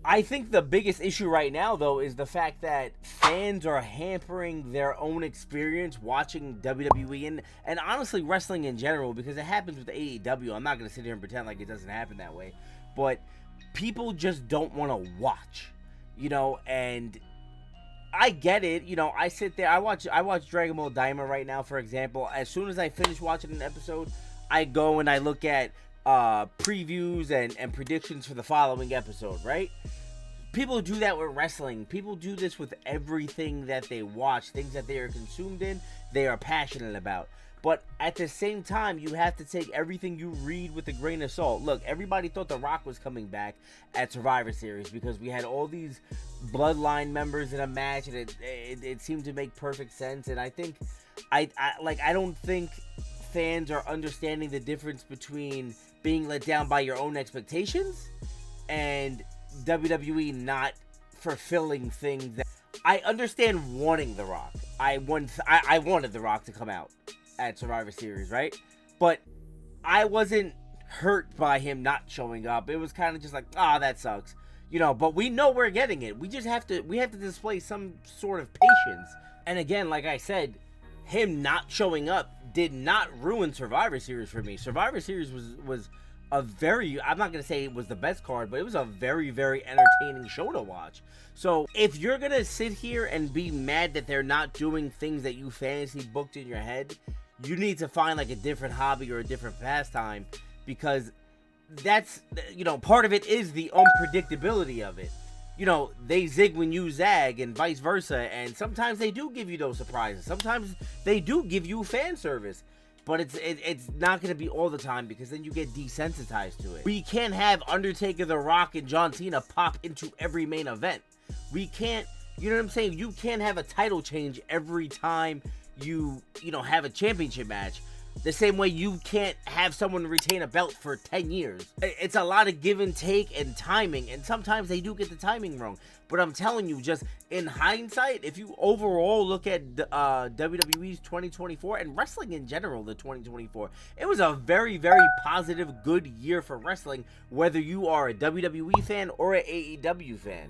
I think the biggest issue right now, though, is the fact that fans are hampering their own experience watching WWE and honestly wrestling in general, because it happens with AEW. I'm not going to sit here and pretend like it doesn't happen that way, but people just don't want to watch, and I get it. I sit there, I watch Dragon Ball Daima right now, for example. As soon as I finish watching an episode, I go and I look at previews and predictions for the following episode, right? People do that with wrestling. People do this with everything that they watch, things that they are consumed in, they are passionate about. But at the same time, you have to take everything you read with a grain of salt. Look, everybody thought The Rock was coming back at Survivor Series because we had all these Bloodline members in a match, and it seemed to make perfect sense. And I think, I don't think fans are understanding the difference between being let down by your own expectations and WWE not fulfilling things that I understand wanting The Rock. I wanted The Rock to come out at Survivor Series, right? But I wasn't hurt by him not showing up. It was kind of just like, that sucks. But we know we're getting it. We have to display some sort of patience. And again, like I said, him not showing up did not ruin Survivor Series for me. Survivor Series was a very, I'm not going to say it was the best card, but it was a very, very entertaining show to watch. So if you're going to sit here and be mad that they're not doing things that you fantasy booked in your head, you need to find like a different hobby or a different pastime, because that's, part of it is the unpredictability of it. They zig when you zag and vice versa, and sometimes they do give you those surprises. Sometimes they do give you fan service. But it's not going to be all the time, because then you get desensitized to it. We can't have Undertaker, The Rock, and John Cena pop into every main event. We can't, you know what I'm saying? You can't have a title change every time you have a championship match. The same way you can't have someone retain a belt for 10 years. It's a lot of give and take and timing, and sometimes they do get the timing wrong. But I'm telling you, just in hindsight, if you overall look at WWE's 2024 and wrestling in general, the 2024, it was a very, very positive, good year for wrestling, whether you are a WWE fan or an AEW fan.